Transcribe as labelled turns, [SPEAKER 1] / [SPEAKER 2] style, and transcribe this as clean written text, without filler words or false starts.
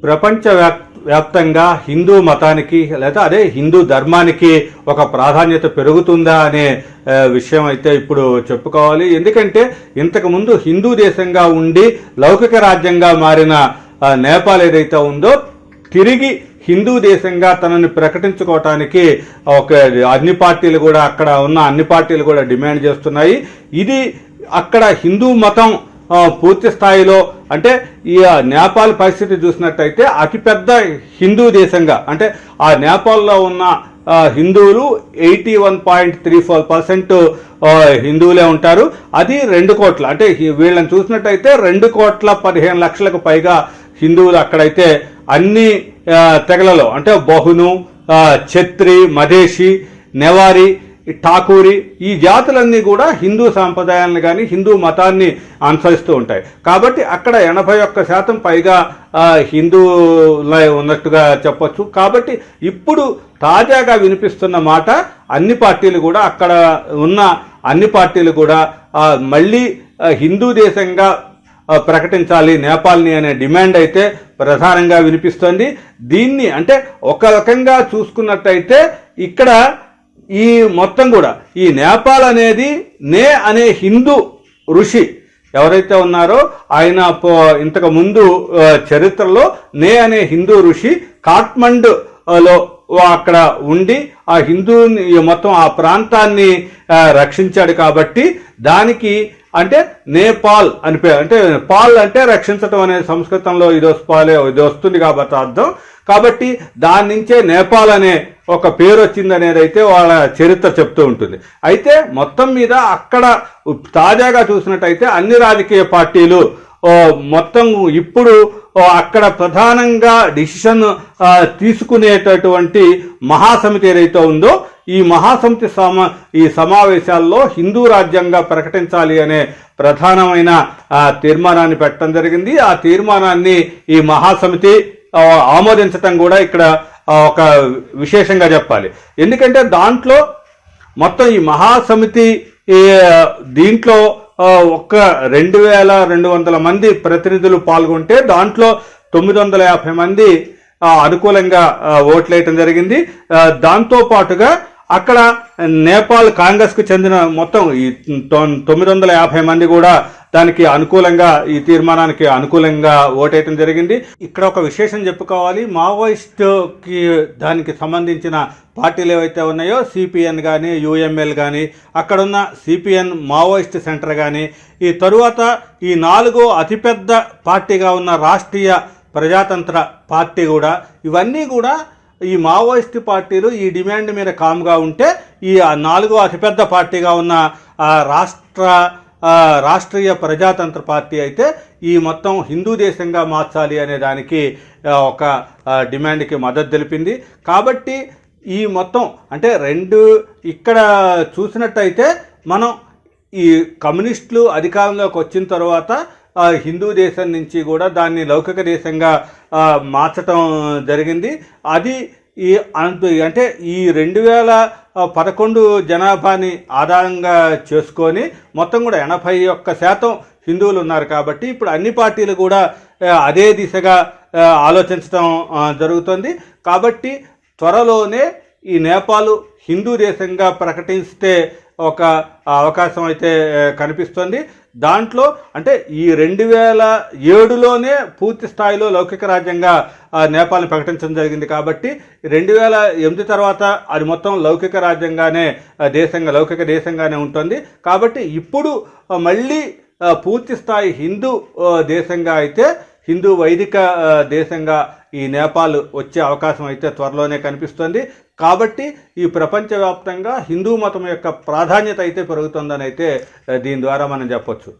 [SPEAKER 1] ప్రపంచ వ్యాప్తంగా హిందూ మతానికి లేదా అదే హిందూ ధర్మానికి ఒక ప్రాధాన్యత పెరుగుతుందా అనే విషయం అయితే ఇప్పుడు చెప్పుకోవాలి. ఎందుకంటే ఇంతకుముందు హిందూ దేశంగా ఉండి లౌకిక రాజ్యంగా మారిన నేపాల్ ఏదైతే ఉందో తిరిగి హిందూ దేశంగా తనని ప్రకటించుకోవటానికి ఒక అన్ని పార్టీలు కూడా అక్కడ ఉన్న అన్ని పార్టీలు కూడా డిమాండ్ చేస్తున్నాయి. ఇది అక్కడ హిందూ మతం పూర్తి స్థాయిలో అంటే ఈ నేపాల్ పరిస్థితి చూసినట్టయితే అతిపెద్ద హిందూ దేశంగా అంటే ఆ నేపాల్లో ఉన్న హిందువులు 81.34% హిందువులే ఉంటారు. అది 2 కోట్ల అంటే వీళ్ళని చూసినట్టయితే 2,15,00,000కు పైగా హిందువులు అక్కడైతే అన్ని తెగలలో అంటే బహును, ఛత్రి, మధేషి, నెవారి, ఠాకూరి ఈ జాతులన్నీ కూడా హిందూ సాంప్రదాయాలను కానీ హిందూ మతాన్ని అనుసరిస్తూ ఉంటాయి. కాబట్టి అక్కడ 81% పైగా హిందువులై ఉన్నట్టుగా చెప్పొచ్చు. కాబట్టి ఇప్పుడు తాజాగా వినిపిస్తున్న మాట అన్ని పార్టీలు కూడా అక్కడ ఉన్న అన్ని పార్టీలు కూడా మళ్ళీ హిందూ దేశంగా ప్రకటించాలి నేపాల్ని అనే డిమాండ్ అయితే ప్రధానంగా వినిపిస్తోంది. దీన్ని అంటే ఒక రకంగా చూసుకున్నట్టయితే ఇక్కడ ఈ మొత్తం కూడా ఈ నేపాల్ అనేది నే అనే హిందూ ఋషి ఎవరైతే ఉన్నారో ఆయన ఇంతకు ముందు చరిత్రలో నే అనే హిందూ ఋషి కాఠ్మండులో అక్కడ ఉండి ఆ హిందూని మొత్తం ఆ ప్రాంతాన్ని రక్షించాడు. కాబట్టి దానికి అంటే నేపాల్ అని పేరు. అంటే పాల్ అంటే రక్షించటం అనేది సంస్కృతంలో ఇది వస్తుంది కాబట్టి అర్థం. కాబట్టి దాని నుంచే నేపాల్ అనే ఒక పేరు వచ్చింది అనేది అయితే వాళ్ళ చరిత్ర చెప్తూ ఉంటుంది. అయితే మొత్తం మీద అక్కడ తాజాగా చూసినట్టయితే అన్ని రాజకీయ పార్టీలు మొత్తం ఇప్పుడు అక్కడ ప్రధానంగా డిసిషన్ తీసుకునేటటువంటి మహాసమితి ఏదైతే ఉందో ఈ మహాసమితి ఈ సమావేశాల్లో హిందూ రాజ్యంగా ప్రకటించాలి అనే ప్రధానమైన తీర్మానాన్ని పెట్టడం జరిగింది. ఆ తీర్మానాన్ని ఈ మహాసమితి ఆమోదించటం కూడా ఇక్కడ ఒక విశేషంగా చెప్పాలి. ఎందుకంటే దాంట్లో మొత్తం ఈ మహాసమితి దీంట్లో 2,200 మంది ప్రతినిధులు పాల్గొంటే దాంట్లో 950 మంది అనుకూలంగా ఓట్లేయటం జరిగింది. దాంతో పాటుగా అక్కడ నేపాల్ కాంగ్రెస్కు చెందిన మొత్తం ఈ 950 మంది కూడా దానికి అనుకూలంగా ఈ తీర్మానానికి అనుకూలంగా ఓటేయటం జరిగింది. ఇక్కడ ఒక విశేషం చెప్పుకోవాలి. మావోయిస్టుకి దానికి సంబంధించిన పార్టీలు ఏవైతే ఉన్నాయో సిపిఎన్ కానీ యుఎంఎల్ కానీ అక్కడున్న సిపిఎన్ మావోయిస్ట్ సెంటర్ కానీ ఈ తరువాత ఈ 4వ అతిపెద్ద పార్టీగా ఉన్న రాష్ట్రీయ ప్రజాతంత్ర పార్టీ కూడా ఇవన్నీ కూడా ఈ మావోయిస్టు పార్టీలు ఈ డిమాండ్ మీద కామ్గా ఉంటే ఈ 4వ అతిపెద్ద పార్టీగా ఉన్న రాష్ట్రీయ ప్రజాతంత్ర పార్టీ అయితే ఈ మొత్తం హిందూ దేశంగా మార్చాలి అనే దానికి ఒక డిమాండ్కి మద్దతు తెలిపింది. కాబట్టి ఈ మొత్తం అంటే ఇక్కడ చూసినట్టయితే మనం ఈ కమ్యూనిస్టులు అధికారంలోకి వచ్చిన తర్వాత హిందూ దేశం నుంచి కూడా దాన్ని లౌకిక దేశంగా మార్చటం జరిగింది. అది అంటే ఈ 2011 జనాభాని ఆధారంగా చేసుకొని మొత్తం కూడా 81% హిందువులు ఉన్నారు. కాబట్టి ఇప్పుడు అన్ని పార్టీలు కూడా అదే దిశగా ఆలోచించడం జరుగుతుంది. కాబట్టి త్వరలోనే ఈ నేపాల్ హిందూ దేశంగా ప్రకటిస్తే ఒక అవకాశం అయితే కనిపిస్తుంది. దాంట్లో అంటే ఈ 2007లోనే పూర్తి స్థాయిలో లౌకిక రాజ్యంగా నేపాల్ని ప్రకటించడం జరిగింది. కాబట్టి 2008 తర్వాత అది మొత్తం లౌకిక రాజ్యంగానే లౌకిక దేశంగానే ఉంటుంది. కాబట్టి ఇప్పుడు మళ్ళీ పూర్తి స్థాయి హిందూ దేశంగా అయితే హిందూ వైదిక దేశంగా ఈ నేపాల్ వచ్చే అవకాశం అయితే త్వరలోనే కనిపిస్తుంది. కాబట్టి ఈ ప్రపంచవ్యాప్తంగా హిందూ మతం యొక్క ప్రాధాన్యత అయితే పెరుగుతుందని అయితే దీని ద్వారా మనం చెప్పొచ్చు.